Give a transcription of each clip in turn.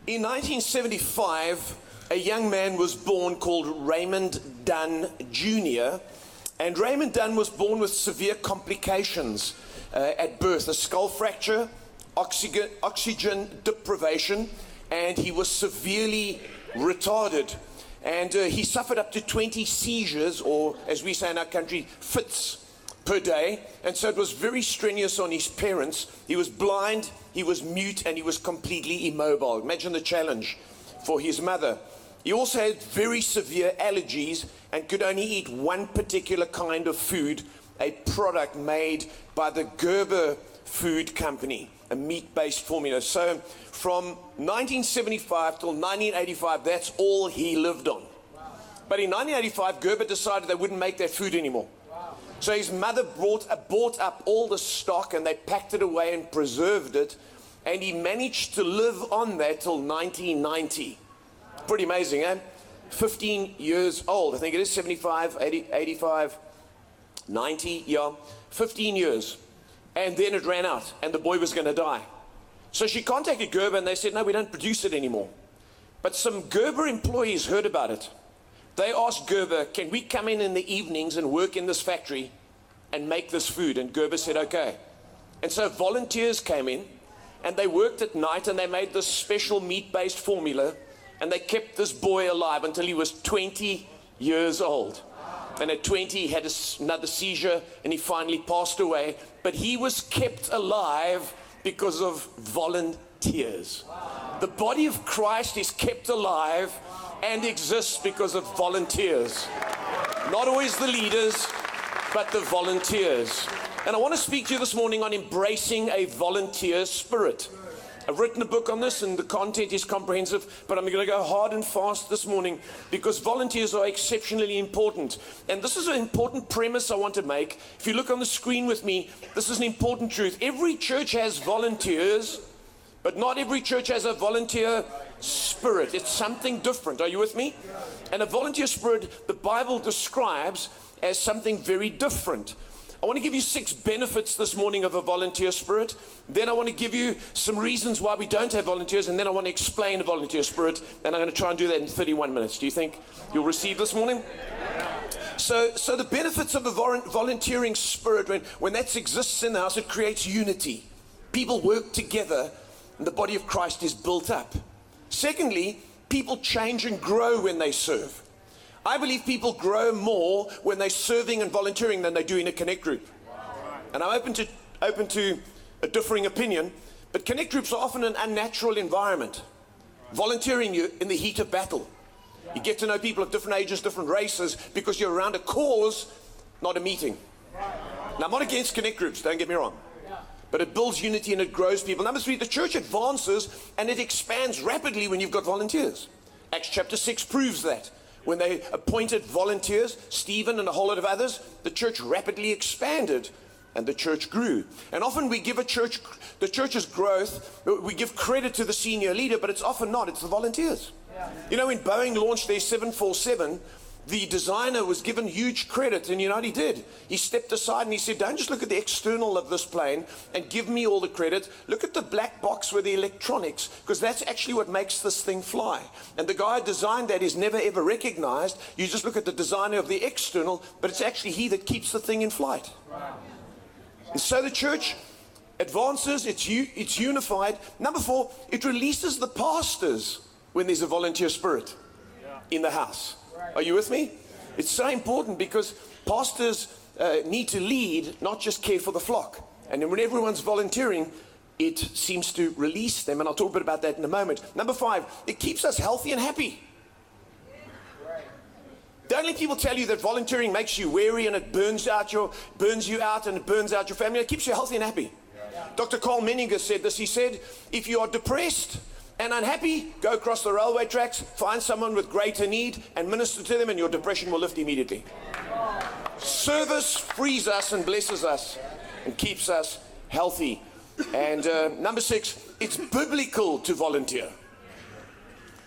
In 1975, a young man was born called Raymond Dunn Jr., and Raymond Dunn was born with severe complications at birth, a skull fracture, oxygen deprivation, and he was severely retarded. And he suffered up to 20 seizures, or as we say in our country, fits per day. And so it was very strenuous on his parents. He was blind, he was mute, and he was completely immobile. Imagine the challenge for his mother. He also had very severe allergies and could only eat one particular kind of food, a product made by the Gerber Food Company, a meat-based formula. So from 1975 till 1985, that's all he lived on. But in 1985, Gerber decided they wouldn't make that food anymore. So his mother bought up all the stock, and they packed it away and preserved it, and he managed to live on that till 1990. Pretty amazing, eh? 15 years old, I think it is, 75, 80, 85, 90, yeah, 15 years. And then it ran out, and the boy was going to die. So she contacted Gerber, and they said, no, we don't produce it anymore. But some Gerber employees heard about it. They asked Gerber, can we come in the evenings and work in this factory and make this food? And Gerber said, okay. And so volunteers came in, and they worked at night, and they made this special meat-based formula, and they kept this boy alive until he was 20 years old. And at 20, he had another seizure, and he finally passed away. But he was kept alive because of volunteers. The body of Christ is kept alive and exists because of volunteers. Not always the leaders, but the volunteers. And I want to speak to you this morning on embracing a volunteer spirit. I've written a book on this, and the content is comprehensive, but I'm going to go hard and fast this morning because volunteers are exceptionally important. And this is an important premise I want to make. If you look on the screen with me, this is an important truth. Every church has volunteers, but not every church has a volunteer spirit. It's something different. Are you with me? And a volunteer spirit, the Bible describes as something very different. I want to give you 6 benefits this morning of a volunteer spirit. Then I want to give you some reasons why we don't have volunteers, and then I want to explain a volunteer spirit, and I'm going to try and do that in 31 minutes. Do you think you'll receive this morning? So the benefits of a volunteering spirit, when that exists in the house, it creates unity. People work together, and the body of Christ is built up. Secondly, people change and grow when they serve. I believe people grow more when they're serving and volunteering than they do in a connect group. And I'm open to a differing opinion, but connect groups are often an unnatural environment. Volunteering, you in the heat of battle. You get to know people of different ages, different races, because you're around a cause, not a meeting. Now, I'm not against connect groups, don't get me wrong. But it builds unity and it grows people. Number 3, the church advances and it expands rapidly when you've got volunteers. Acts chapter 6 proves that. When they appointed volunteers, Stephen and a whole lot of others, the church rapidly expanded and the church grew. And often we give the church's growth, we give credit to the senior leader, but it's often not, it's the volunteers. Yeah. You know, when Boeing launched their 747, the designer was given huge credit, and you know what he did? He stepped aside and he said, don't just look at the external of this plane and give me all the credit. Look at the black box with the electronics, because that's actually what makes this thing fly. And the guy who designed that is never ever recognized. You just look at the designer of the external, but it's actually he that keeps the thing in flight. And so the church advances, it's unified. Number 4, it releases the pastors when there's a volunteer spirit in the house. Are you with me? It's so important because pastors need to lead, not just care for the flock. And then when everyone's volunteering, it seems to release them. And I'll talk a bit about that in a moment. Number 5, it keeps us healthy and happy. Don't let people tell you that volunteering makes you weary and it burns you out and it burns out your family. It keeps you healthy and happy. Dr. Carl Menninger said this. He said, if you are depressed and unhappy, go across the railway tracks, find someone with greater need and minister to them, and your depression will lift immediately. Service frees us and blesses us and keeps us healthy. And number 6, it's biblical to volunteer.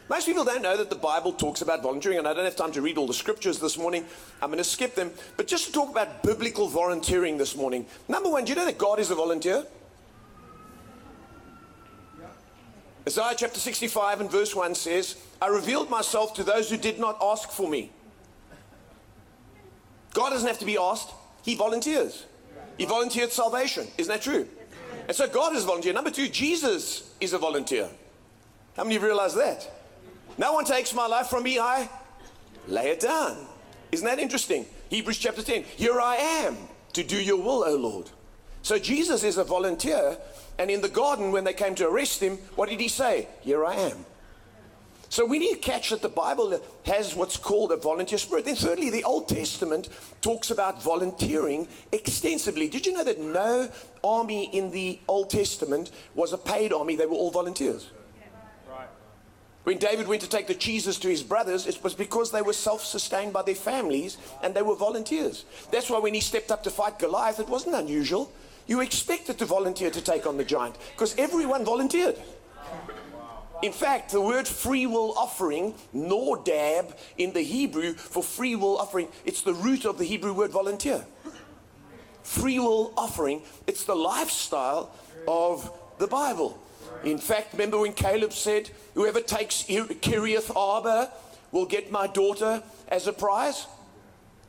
Most people don't know that the Bible talks about volunteering, and I don't have time to read all the scriptures this morning. I'm going to skip them. But just to talk about biblical volunteering this morning. Number 1, do you know that God is a volunteer? Isaiah chapter 65 and verse 1 says, I revealed myself to those who did not ask for me. God doesn't have to be asked. He volunteers. He volunteered salvation. Isn't that true? And so God is a volunteer. Number two, Jesus is a volunteer. How many of you realize that? No one takes my life from me. I lay it down. Isn't that interesting? Hebrews chapter 10. Here I am to do your will, O Lord. So Jesus is a volunteer. And in the garden, when they came to arrest him, what did he say? Here I am. So we need to catch that the Bible has what's called a volunteer spirit. Then thirdly, the Old Testament talks about volunteering extensively. Did you know that no army in the Old Testament was a paid army? They were all volunteers. Right. When David went to take the cheeses to his brothers, it was because they were self-sustained by their families and they were volunteers. That's why when he stepped up to fight Goliath, it wasn't unusual. You expected to volunteer to take on the giant because everyone volunteered. In fact, the word free will offering, nordab in the Hebrew for free will offering, it's the root of the Hebrew word volunteer. Free will offering, it's the lifestyle of the Bible. In fact, remember when Caleb said, whoever takes Kiriath Arba will get my daughter as a prize?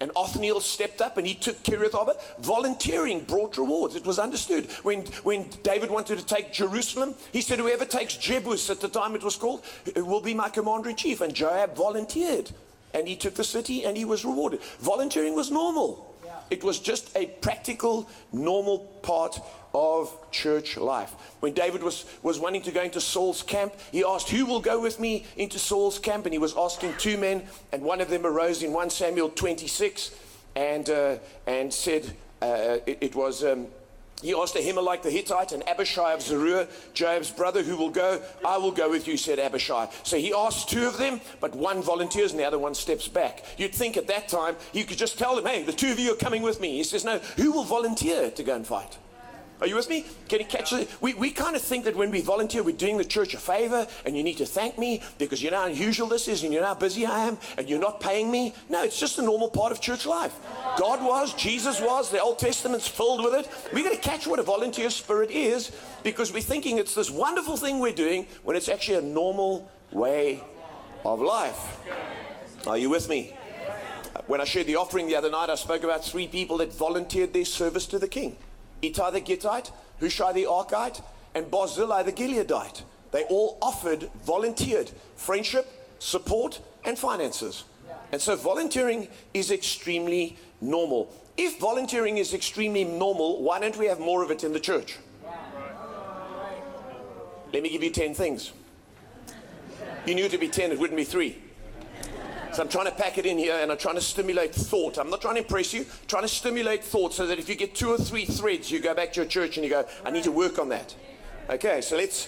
And Othniel stepped up and he took Kiriath Arba. Volunteering brought rewards. It was understood. When David wanted to take Jerusalem, he said, whoever takes Jebus, at the time it was called, will be my commander-in-chief. And Joab volunteered. And he took the city and he was rewarded. Volunteering was normal. It was just a practical, normal part of church life. When David was wanting to go into Saul's camp, he asked, who will go with me into Saul's camp? And he was asking two men, and one of them arose in 1 Samuel 26 and said, he asked Ahimelech the Hittite and Abishai of Zeruiah, Joab's brother, who will go? I will go with you, said Abishai. So he asked two of them, but one volunteers and the other one steps back. You'd think at that time, you could just tell them, hey, the two of you are coming with me. He says, no, who will volunteer to go and fight? Are you with me? Can you catch it? We kind of think that when we volunteer, we're doing the church a favor, and you need to thank me because you know how unusual this is, and you know how busy I am, and you're not paying me. No, it's just a normal part of church life. God was, Jesus was, the Old Testament's filled with it. We've got to catch what a volunteer spirit is because we're thinking it's this wonderful thing we're doing when it's actually a normal way of life. Are you with me? When I shared the offering the other night, I spoke about 3 people that volunteered their service to the king. Ittai the Gittite, Hushai the Archite, and Barzillai the Gileadite. They all offered, volunteered friendship, support, and finances. And so volunteering is extremely normal. If volunteering is extremely normal, why don't we have more of it in the church? Let me give you 10 things. You knew it to be 10, it wouldn't be 3. So I'm trying to pack it in here and I'm trying to stimulate thought. I'm not trying to impress you, I'm trying to stimulate thought so that if you get 2 or 3 threads, you go back to your church and you go, I need to work on that. Okay, so let's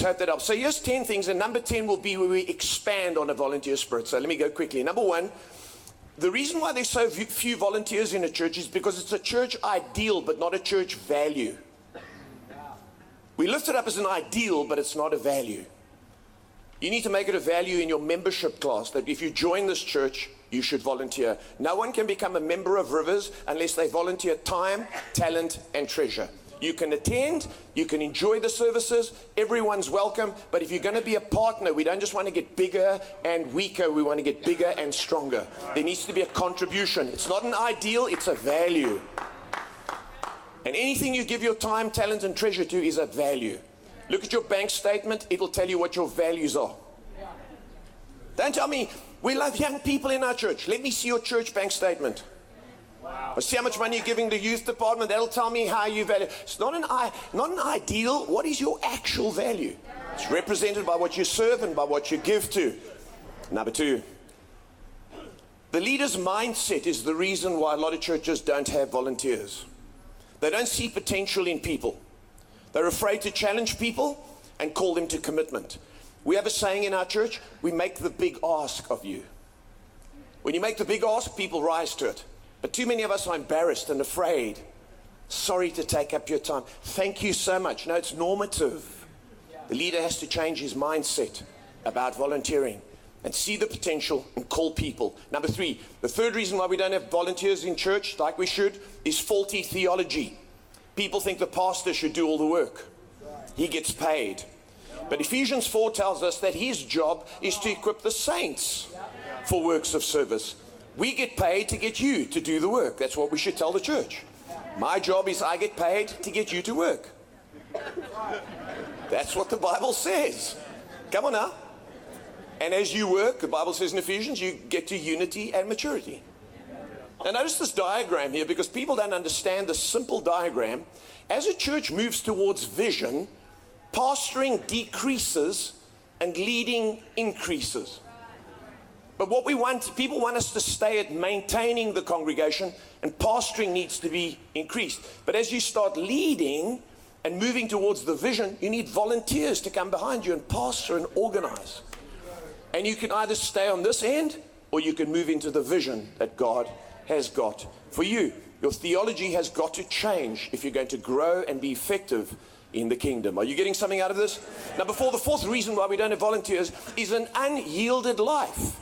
hope that up. So here's 10 things, and number 10 will be where we expand on a volunteer spirit. So let me go quickly. Number 1, the reason why there's so few volunteers in a church is because it's a church ideal, but not a church value. We lift it up as an ideal, but it's not a value. You need to make it a value in your membership class that if you join this church, you should volunteer. No one can become a member of Rivers unless they volunteer time, talent, and treasure. You can attend, you can enjoy the services, everyone's welcome, but if you're going to be a partner, we don't just want to get bigger and weaker, we want to get bigger and stronger. There needs to be a contribution. It's not an ideal, it's a value. And anything you give your time, talent, and treasure to is a value. Look at your bank statement, it'll tell you what your values are. Don't tell me, we love young people in our church. Let me see your church bank statement. Wow. Or see how much money you're giving the youth department. That'll tell me how you value. It's not an ideal. What is your actual value? It's represented by what you serve and by what you give to. Number 2, the leader's mindset is the reason why a lot of churches don't have volunteers. They don't see potential in people. They're afraid to challenge people and call them to commitment. We have a saying in our church, we make the big ask of you. When you make the big ask, people rise to it. But too many of us are embarrassed and afraid. Sorry to take up your time. Thank you so much. No, it's normative. The leader has to change his mindset about volunteering and see the potential and call people. Number 3, the third reason why we don't have volunteers in church like we should is faulty theology. People think the pastor should do all the work. He gets paid. But Ephesians 4 tells us that his job is to equip the saints for works of service. We get paid to get you to do the work. That's what we should tell the church. My job is I get paid to get you to work. That's what the Bible says. Come on now. And as you work, the Bible says in Ephesians, you get to unity and maturity. Now notice this diagram here, because people don't understand this simple diagram. As a church moves towards vision, pastoring decreases and leading increases. But what we want, people want us to stay at maintaining the congregation, and pastoring needs to be increased. But as you start leading and moving towards the vision, you need volunteers to come behind you and pastor and organize. And you can either stay on this end, or you can move into the vision that God has got for you. Your theology has got to change if you're going to grow and be effective in the kingdom. Are you getting something out of this? Now, the fourth reason why we don't have volunteers is an unyielded life.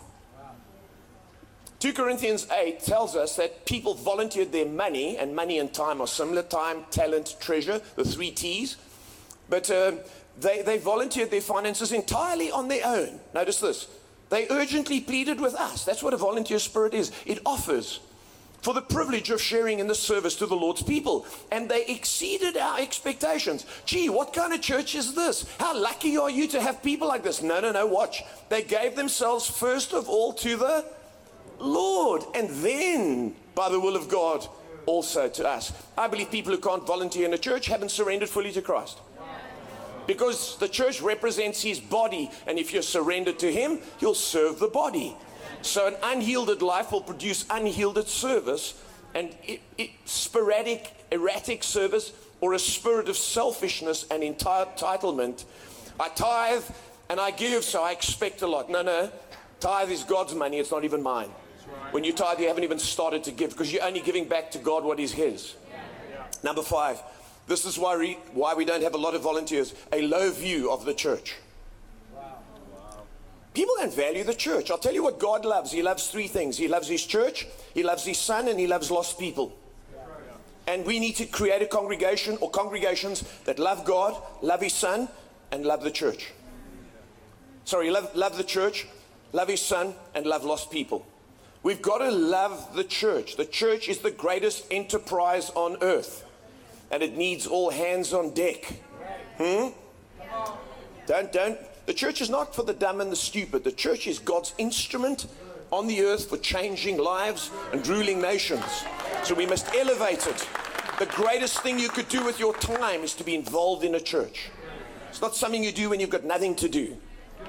2 Corinthians 8 tells us that people volunteered their money, and money and time are similar: time, talent, treasure, the 3 T's. But they volunteered their finances entirely on their own. Notice this. They urgently pleaded with us. That's what a volunteer spirit is. It offers for the privilege of sharing in the service to the Lord's people. And they exceeded our expectations. Gee, what kind of church is this? How lucky are you to have people like this? No, watch. They gave themselves first of all to the Lord, and then by the will of God also to us. I believe people who can't volunteer in a church haven't surrendered fully to Christ, because the church represents his body, and if you're surrendered to him, you'll serve the body. So an unyielded life will produce unyielded service, and sporadic, erratic service, or a spirit of selfishness and entitlement. I tithe and I give, so I expect a lot. No, tithe is God's money, it's not even mine. When you tithe, you haven't even started to give, because you're only giving back to God what is his. Number 5, this is why we don't have a lot of volunteers: a low view of the church. People don't value the church. I'll tell you what God loves. He loves 3 things. He loves his church, he loves his son, and he loves lost people. And we need to create a congregation or congregations that love God, love his son, and love the church. Sorry, love the church, love his son, and love lost people. We've got to love the church. The church is the greatest enterprise on earth, and it needs all hands on deck. The church is not for the dumb and the stupid. The church is God's instrument on the earth for changing lives and ruling nations. So we must elevate it. The greatest thing you could do with your time is to be involved in a church. It's not something you do when you've got nothing to do.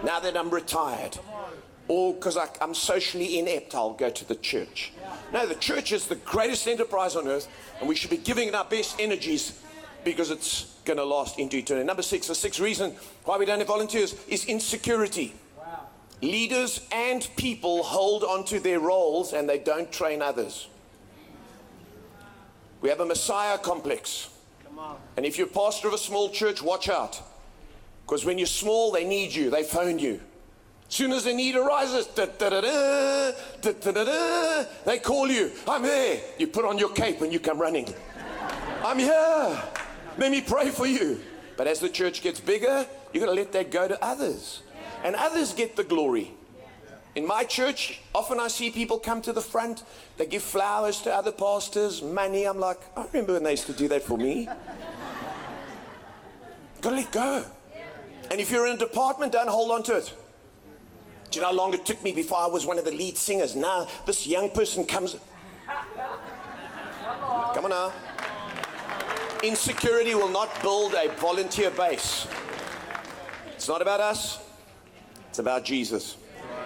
Now that I'm retired, or because I'm socially inept, I'll go to the church. No, the church is the greatest enterprise on earth, and we should be giving it our best energies, because it's going to last into eternity. Number 6, the 6th reason why we don't have volunteers is insecurity. Leaders and people hold on to their roles and they don't train others. We have a Messiah complex. And if you're pastor of a small church, watch out. Because when you're small, they need you. They phone you. As soon as the need arises, they call you. I'm there. You put on your cape and you come running. I'm here. Let me pray for you. But as the church gets bigger, you've got to let that go to others. And others get the glory. In my church, often I see people come to the front. They give flowers to other pastors, money. I'm like, I remember when they used to do that for me. Got to let go. And if you're in a department, don't hold on to it. Do you know how long it took me before I was one of the lead singers? Now this young person comes. Come on now. Insecurity will not build a volunteer base. It's not about us. It's about Jesus.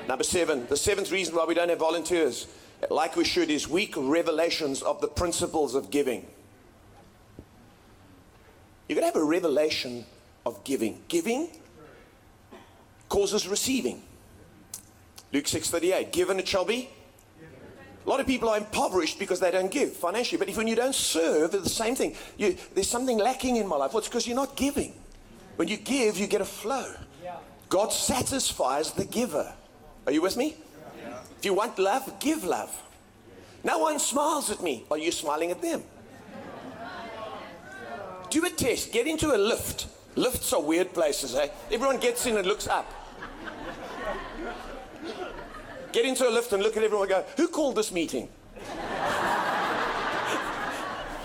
Number 7, the 7th reason why we don't have volunteers, like we should, is weak revelations of the principles of giving. You're going to have a revelation of giving. Giving causes receiving. Luke 6:38, give and it shall be. A lot of people are impoverished because they don't give financially. But when you don't serve, it's the same thing. There's something lacking in my life. Well, it's because you're not giving. When you give, you get a flow. God satisfies the giver. Are you with me? If you want love, give love. No one smiles at me. Are you smiling at them? Do a test. Get into a lift Lifts are weird places, eh? Everyone gets in and looks up. Get into a lift and look at everyone and go, who called this meeting?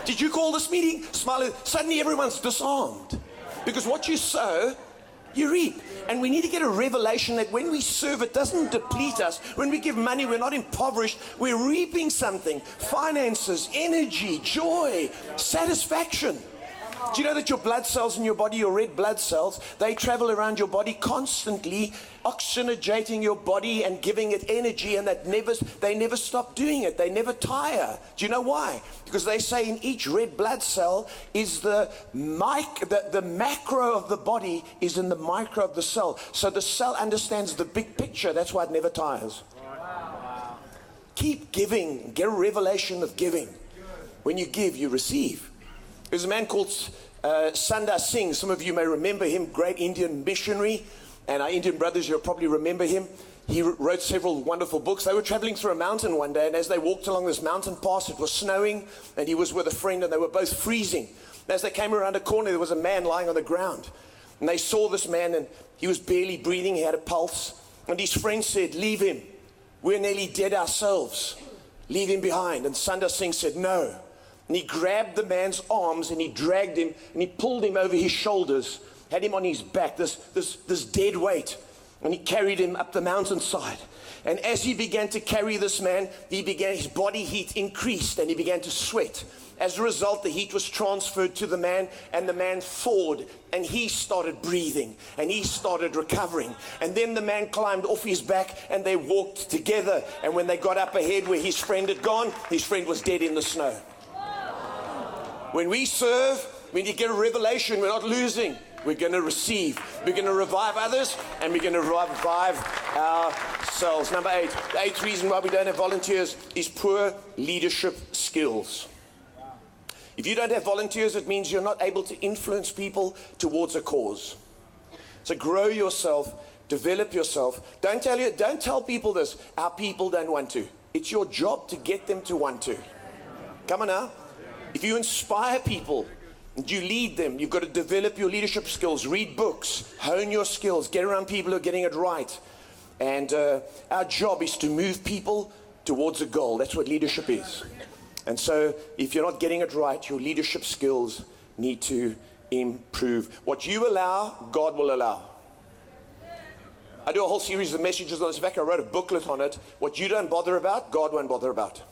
Did you call this meeting? Smile. Suddenly everyone's disarmed. Because what you sow, you reap. And we need to get a revelation that when we serve, it doesn't deplete us. When we give money, we're not impoverished. We're reaping something. Finances, energy, joy, satisfaction. Do you know that your blood cells in your body, your red blood cells, they travel around your body constantly, oxygenating your body and giving it energy, and they never stop doing it. They never tire. Do you know why? Because they say in each red blood cell is the macro of the body is in the micro of the cell. So the cell understands the big picture. That's why it never tires. Wow. Keep giving. Get a revelation of giving. When you give, you receive. There's a man called Sundar Singh. Some of you may remember him, great Indian missionary. And our Indian brothers, you'll probably remember him. He wrote several wonderful books. They were traveling through a mountain one day, and as they walked along this mountain pass, it was snowing, and he was with a friend, and they were both freezing. And as they came around a corner, there was a man lying on the ground. And they saw this man, and he was barely breathing. He had a pulse. And his friend said, leave him. We're nearly dead ourselves. Leave him behind. And Sundar Singh said, no. And he grabbed the man's arms and he dragged him and he pulled him over his shoulders, had him on his back, this dead weight. And he carried him up the mountainside. And as he began to carry this man, his body heat increased and he began to sweat. As a result, the heat was transferred to the man, and the man thawed, and he started breathing, and he started recovering. And then the man climbed off his back, and they walked together. And when they got up ahead where his friend had gone, his friend was dead in the snow. When we serve, when you get a revelation, we're not losing. We're going to receive. We're going to revive others, and we're going to revive ourselves. Number 8. The 8th reason why we don't have volunteers is poor leadership skills. If you don't have volunteers, it means you're not able to influence people towards a cause. So grow yourself, develop yourself. Don't tell people this. Our people don't want to. It's your job to get them to want to. Come on now. If you inspire people and you lead them, you've got to develop your leadership skills, read books, hone your skills, get around people who are getting it right. And our job is to move people towards a goal. That's what leadership is. And so if you're not getting it right, your leadership skills need to improve. What you allow, God will allow. I do a whole series of messages on this. In fact, I wrote a booklet on it. What you don't bother about, God won't bother about.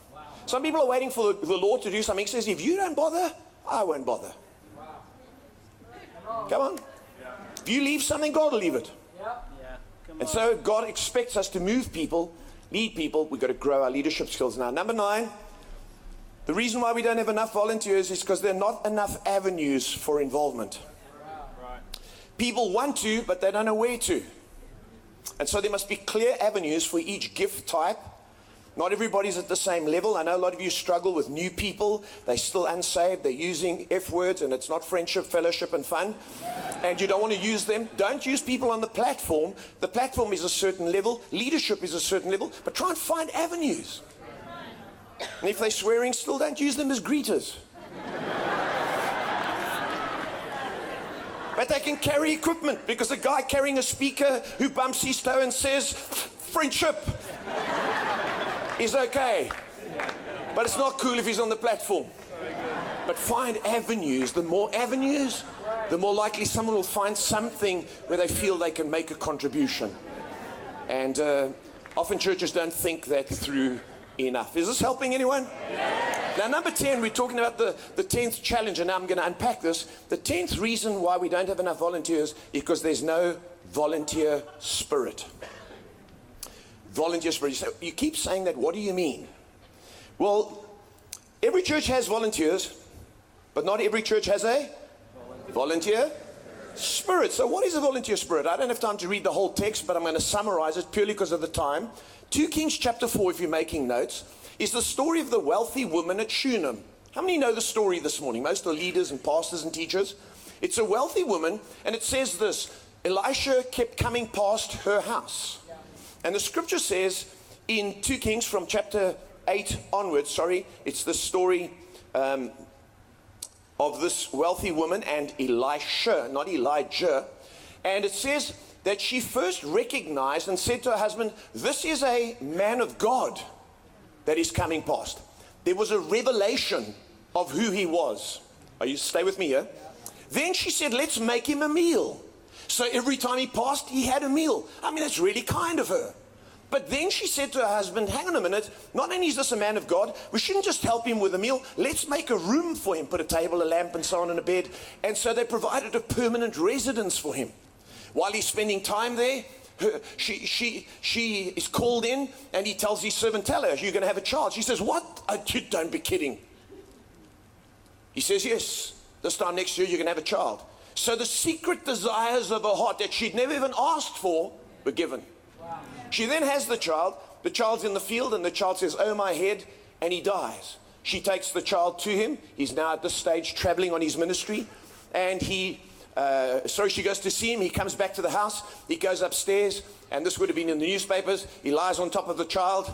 Some people are waiting for the Lord to do something. He says, if you don't bother, I won't bother. Come on. If you leave something, God will leave it. And so God expects us to move people, lead people. We've got to grow our leadership skills now. Number 9, the reason why we don't have enough volunteers is because there are not enough avenues for involvement. People want to, but they don't know where to. And so there must be clear avenues for each gift type. Not everybody's at the same level. I know a lot of you struggle with new people. They're still unsaved. They're using F words, and it's not friendship, fellowship, and fun. And you don't want to use them. Don't use people on the platform. The platform is a certain level. Leadership is a certain level. But try and find avenues. And if they're swearing still, don't use them as greeters. But they can carry equipment, because a guy carrying a speaker who bumps his toe and says, friendship, is okay. But it's not cool if he's on the platform. But find avenues. The more avenues, the more likely someone will find something where they feel they can make a contribution. And often churches don't think that through enough. Is this helping anyone? Now, number 10, we're talking about the 10th challenge, and now I'm going to unpack this. The 10th reason why we don't have enough volunteers is because there's no volunteer spirit. Volunteer spirit. So you keep saying that. What do you mean? Well, every church has volunteers, but not every church has a volunteer spirit. So what is a volunteer spirit? I don't have time to read the whole text, but I'm going to summarize it purely because of the time. 2 Kings chapter 4, if you're making notes, is the story of the wealthy woman at Shunem. How many know the story this morning? Most of the leaders and pastors and teachers. It's a wealthy woman, and it says this: Elisha kept coming past her house. And the scripture says in 2 Kings from chapter 8 onwards, it's the story, of this wealthy woman and Elisha, not Elijah. And it says that she first recognized and said to her husband, this is a man of God that is coming past. There was a revelation of who he was. Are you stay with me here? Then she said, let's make him a meal. So every time he passed, he had a meal. I mean, that's really kind of her. But then she said to her husband, hang on a minute, not only is this a man of God, we shouldn't just help him with a meal, let's make a room for him, put a table, a lamp, and so on, and a bed. And so they provided a permanent residence for him. While he's spending time there, she is called in, and he tells his servant, tell her, you're going to have a child. She says, what? You don't be kidding. He says, yes, this time next year you're going to have a child. So the secret desires of her heart that she'd never even asked for were given. She then has the child's in the field, and the child says, oh my head, and he dies. She takes the child to him. He's now at this stage traveling on his ministry, and she goes to see him. He comes back to the house, he goes upstairs, and this would have been in the newspapers. He lies on top of the child,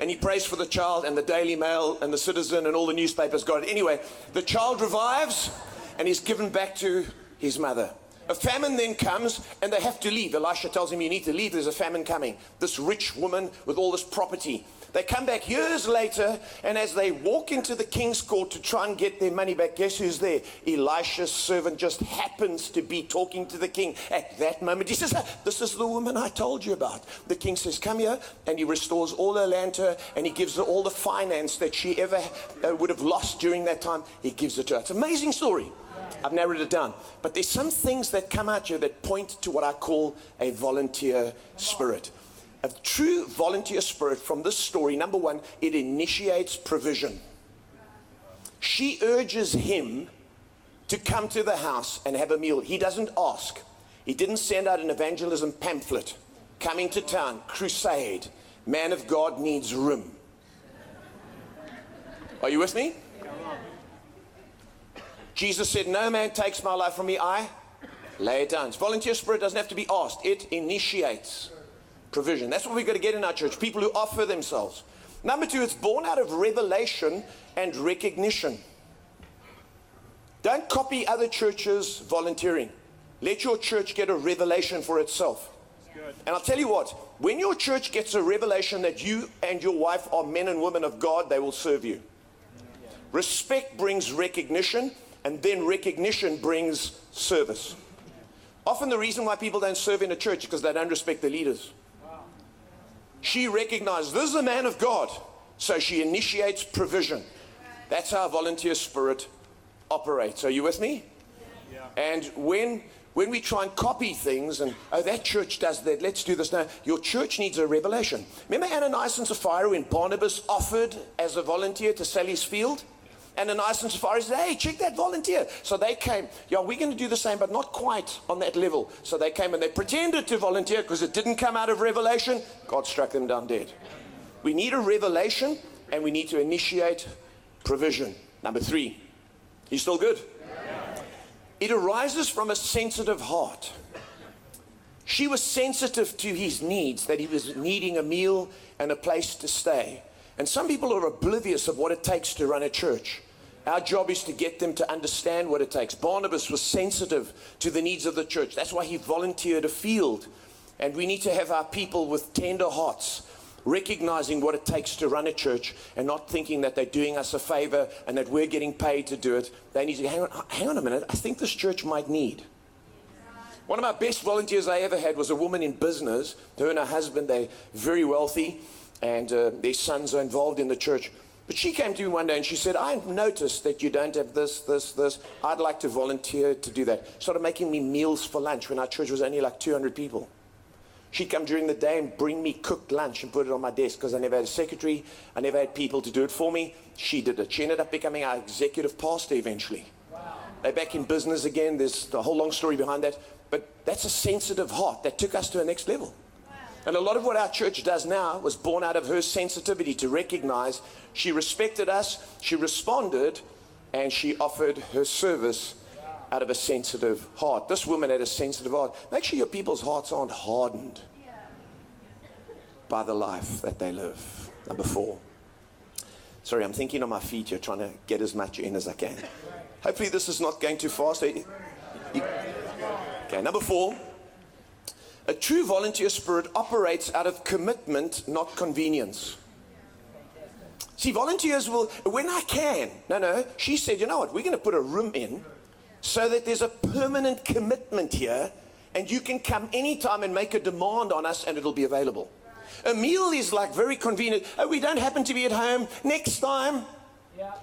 and he prays for the child, and the Daily Mail and the Citizen and all the newspapers got it. Anyway, the child revives, and he's given back to his mother. A famine then comes, and they have to leave. Elisha tells him, you need to leave, there's a famine coming. This rich woman with all this property. They come back years later, and as they walk into the king's court to try and get their money back, guess who's there? Elisha's servant just happens to be talking to the king. At that moment, he says, this is the woman I told you about. The king says, come here, and he restores all her land to her, and he gives her all the finance that she ever would have lost during that time. He gives it to her. It's an amazing story. I've narrowed it down. But there's some things that come out here that point to what I call a volunteer spirit. A true volunteer spirit from this story, number one, it initiates provision. She urges him to come to the house and have a meal. He doesn't ask. He didn't send out an evangelism pamphlet. Coming to town, crusade, man of God needs room. Are you with me? Jesus said, no man takes my life from me, I lay it down. Volunteer spirit doesn't have to be asked. It initiates provision. That's what we've got to get in our church. People who offer themselves. Number two, it's born out of revelation and recognition. Don't copy other churches' volunteering. Let your church get a revelation for itself. And I'll tell you what, when your church gets a revelation that you and your wife are men and women of God, they will serve you. Respect brings recognition, and then recognition brings service. Often the reason why people don't serve in a church is because they don't respect the leaders. She recognized this is a man of God, so she initiates provision. That's how volunteer spirit operates. Are you with me? Yeah. And when we try and copy things and, oh, that church does that, let's do this now. Your church needs a revelation. Remember Ananias and Sapphira when Barnabas offered as a volunteer to sell his field? Ananias and Sapphira said, hey, check that volunteer. So they came, yeah, we're going to do the same, but not quite on that level. So they came and they pretended to volunteer because it didn't come out of revelation. God struck them down dead. We need a revelation, and we need to initiate provision. Number three. You still good? Yeah. It arises from a sensitive heart. She was sensitive to his needs, that he was needing a meal and a place to stay. And some people are oblivious of what it takes to run a church. Our job is to get them to understand what it takes. Barnabas was sensitive to the needs of the church. That's why he volunteered a field. And we need to have our people with tender hearts, recognizing what it takes to run a church and not thinking that they're doing us a favor and that we're getting paid to do it. They need to, hang on a minute, I think this church might need. One of my best volunteers I ever had was a woman in business. Her and her husband, they're very wealthy, and their sons are involved in the church. But she came to me one day and she said, I noticed that you don't have this. I'd like to volunteer to do that. Started making me meals for lunch when our church was only like 200 people. She'd come during the day and bring me cooked lunch and put it on my desk because I never had a secretary. I never had people to do it for me. She did it. She ended up becoming our executive pastor eventually. Wow. They're back in business again. There's the whole long story behind that. But that's a sensitive heart that took us to the next level. And a lot of what our church does now was born out of her sensitivity to recognize she respected us, she responded, and she offered her service out of a sensitive heart. This woman had a sensitive heart. Make sure your people's hearts aren't hardened by the life that they live. Number 4. Sorry, I'm thinking on my feet here, trying to get as much in as I can. Hopefully this is not going too fast. Okay, number 4. A true volunteer spirit operates out of commitment, not convenience. See, volunteers will, when I can. No, she said, you know what, we're going to put a room in so that there's a permanent commitment here, and you can come anytime and make a demand on us and it'll be available. A meal is like very convenient. Oh, we don't happen to be at home, next time.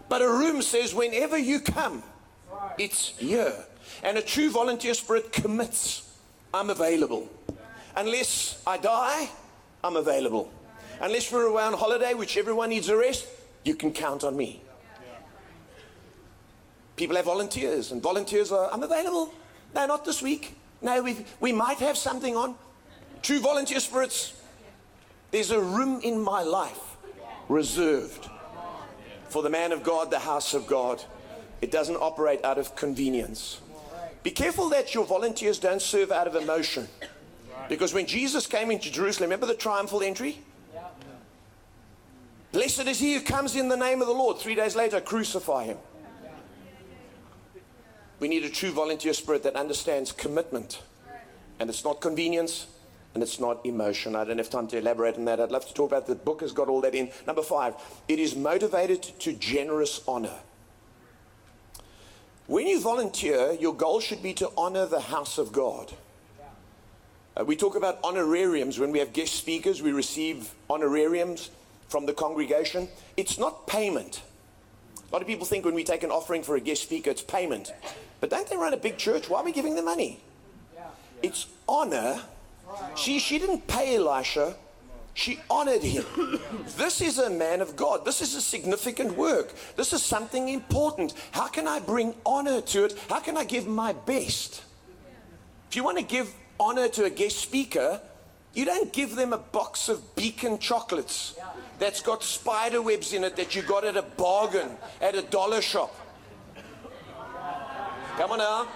But a room says whenever you come, it's here. And a true volunteer spirit commits. I'm available. Unless I die, I'm available. Unless we're away on holiday, which everyone needs a rest, you can count on me. People have volunteers, and volunteers are, I'm available. No, not this week. No, we might have something on. True volunteer spirits, there's a room in my life reserved for the man of God, the house of God. It doesn't operate out of convenience. Be careful that your volunteers don't serve out of emotion. Because when Jesus came into Jerusalem, remember the triumphal entry? Blessed is he who comes in the name of the Lord. 3 days later, crucify him. We need a true volunteer spirit that understands commitment. And it's not convenience, and it's not emotion. I don't have time to elaborate on that. I'd love to talk about it. The book has got all that in. Number 5, it is motivated to generous honor. When you volunteer, your goal should be to honor the house of God. We talk about honorariums. When we have guest speakers, we receive honorariums from the congregation. It's not payment. A lot of people think when we take an offering for a guest speaker, it's payment. But don't they run a big church? Why are we giving them money? It's honor. She didn't pay Elisha. She honored him. This is a man of God. This is a significant work. This is something important. How can I bring honor to it? How can I give my best? If you want to give honor to a guest speaker, you don't give them a box of Beacon chocolates that's got spider webs in it that you got at a bargain at a dollar shop. Come on now.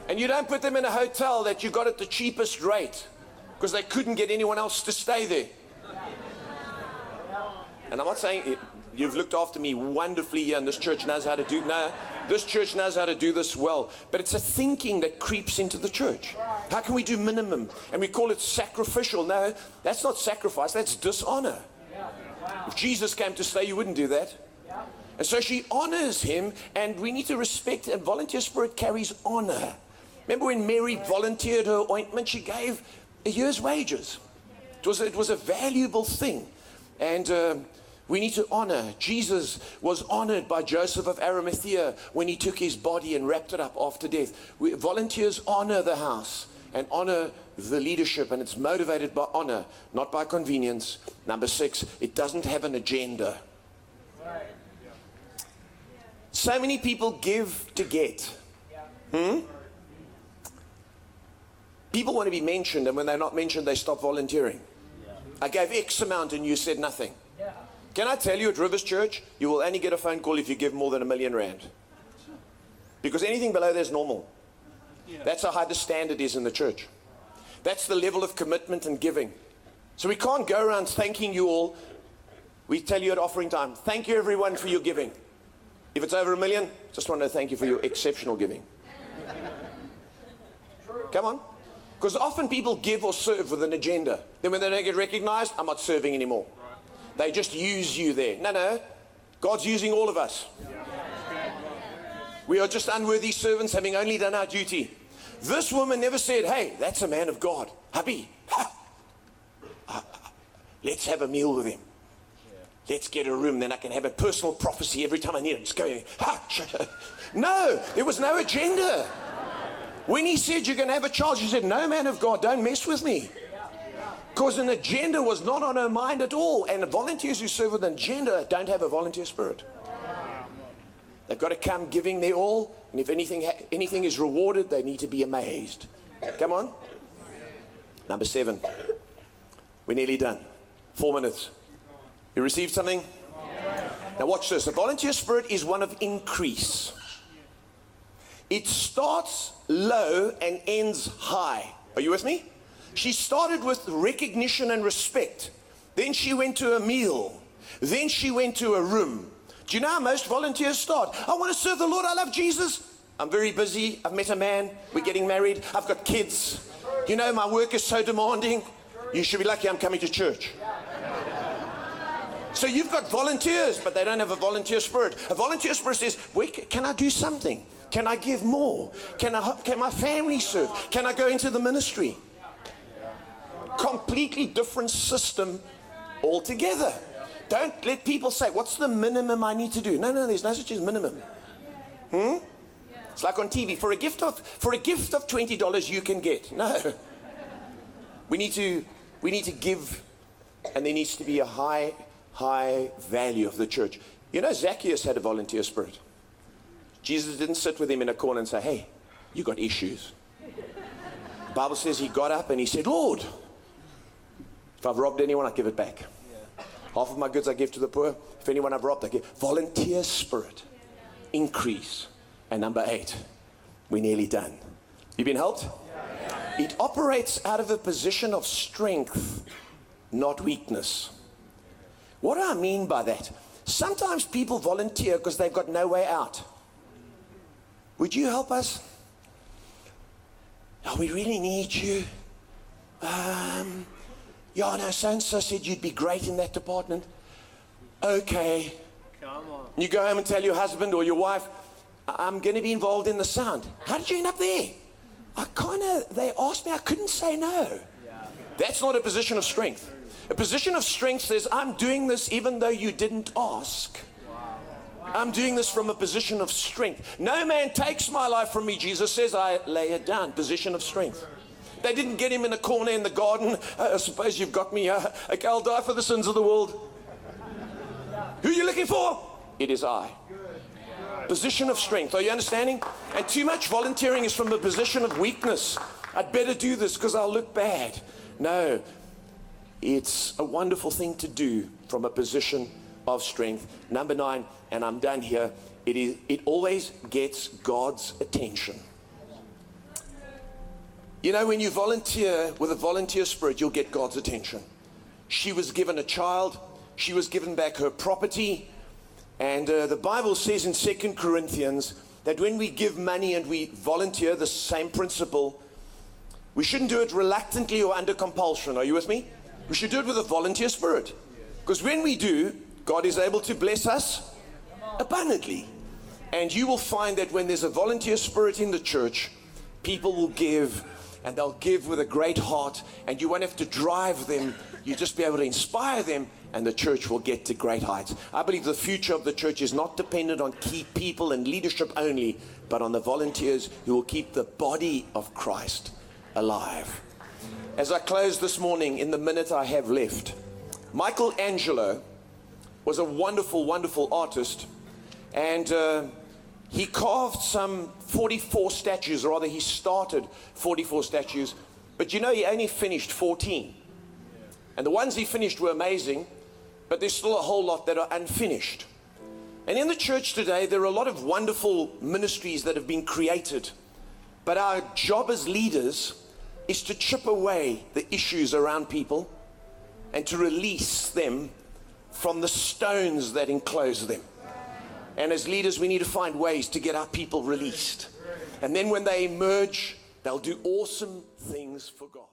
And you don't put them in a hotel that you got at the cheapest rate because they couldn't get anyone else to stay there. And I'm not saying you've looked after me wonderfully here, and this church knows how to do. No, this church knows how to do this well. But it's a thinking that creeps into the church. How can we do minimum? And we call it sacrificial. No, that's not sacrifice. That's dishonor. If Jesus came to stay, you wouldn't do that. And so she honors him, and we need to respect. And volunteer spirit carries honor. Remember when Mary volunteered her ointment? She gave a year's wages. It was a valuable thing. And we need to honor. Jesus was honored by Joseph of Arimathea when he took his body and wrapped it up after death. Volunteers honor the house and honor the leadership, and it's motivated by honor, not by convenience. Number 6, it doesn't have an agenda. So many people give to get. People want to be mentioned, and when they're not mentioned, they stop volunteering. I gave X amount and you said nothing. Can I tell you, at Rivers Church, you will only get a phone call if you give more than R1 million. Because anything below there is normal. That's how high the standard is in the church. That's the level of commitment and giving. So we can't go around thanking you all. We tell you at offering time, thank you everyone for your giving. If it's over R1 million, just want to thank you for your exceptional giving. Come on. Because often people give or serve with an agenda. Then when they don't get recognized, I'm not serving anymore. They just use you there. No. God's using all of us. We are just unworthy servants having only done our duty. This woman never said, hey, that's a man of God. Hubby, let's have a meal with him. Let's get a room, then I can have a personal prophecy every time I need it. Just go in. No, there was no agenda. When he said you're going to have a child, she said, no, man of God, don't mess with me. Because an agenda was not on her mind at all. And volunteers who serve with an agenda don't have a volunteer spirit. They've got to come giving their all. And if anything is rewarded, they need to be amazed. Come on. Number 7. We're nearly done. 4 minutes. You received something? Now watch this. A volunteer spirit is one of increase. It starts low and ends high. Are you with me? She started with recognition and respect. Then she went to a meal. Then she went to a room. Do you know how most volunteers start? I want to serve the Lord. I love Jesus. I'm very busy. I've met a man. We're getting married. I've got kids. You know, my work is so demanding. You should be lucky I'm coming to church. So you've got volunteers, but they don't have a volunteer spirit. A volunteer spirit says, can I do something? Can I give more? Can my family serve? Can I go into the ministry? Completely different system altogether. Don't let people say, what's the minimum I need to do? No, there's no such as minimum. It's like on TV. For a gift of $20 you can get. No. We need to give, and there needs to be a high value of the church. You know, Zacchaeus had a volunteer spirit. Jesus didn't sit with him in a corner and say, hey, you got issues. The Bible says he got up and he said, Lord, if I've robbed anyone, I give it back. Half of my goods I give to the poor. If anyone I've robbed, I give. Volunteer spirit. Increase. And number 8, we're nearly done. You been helped? It operates out of a position of strength, not weakness. What do I mean by that? Sometimes people volunteer because they've got no way out. Would you help us? Oh, we really need you. Yeah, no, so-and-so said you'd be great in that department. Okay. Come on. You go home and tell your husband or your wife, I'm going to be involved in the sound. How did you end up there? They asked me, I couldn't say no. Yeah. That's not a position of strength. A position of strength says, I'm doing this even though you didn't ask. I'm doing this from a position of strength. No man takes my life from me, Jesus says, I lay it down. Position of strength. They didn't get him in a corner in the garden. I suppose you've got me. Okay, I'll die for the sins of the world. Who are you looking for? It is I. Position of strength. Are you understanding? And too much volunteering is from a position of weakness. I'd better do this because I'll look bad. No. It's a wonderful thing to do from a position of strength. Number 9, and I'm done here. It always gets God's attention. You know, when you volunteer with a volunteer spirit, you'll get God's attention. She was given a child. She was given back her property. And the Bible says in 2 Corinthians that when we give money and we volunteer, the same principle, we shouldn't do it reluctantly or under compulsion. Are you with me? We should do it with a volunteer spirit. Because when we do, God is able to bless us abundantly. And you will find that when there's a volunteer spirit in the church, people will give, and they'll give with a great heart, and you won't have to drive them. You'll just be able to inspire them, and the church will get to great heights. I believe the future of the church is not dependent on key people and leadership only, but on the volunteers who will keep the body of Christ alive. As I close this morning, in the minute I have left, Michelangelo was a wonderful, wonderful artist, and he carved some 44 statues, or rather he started 44 statues, but you know he only finished 14. And the ones he finished were amazing, but there's still a whole lot that are unfinished. And in the church today, there are a lot of wonderful ministries that have been created, but our job as leaders is to chip away the issues around people and to release them from the stones that enclose them. And as leaders, we need to find ways to get our people released. And then when they emerge, they'll do awesome things for God.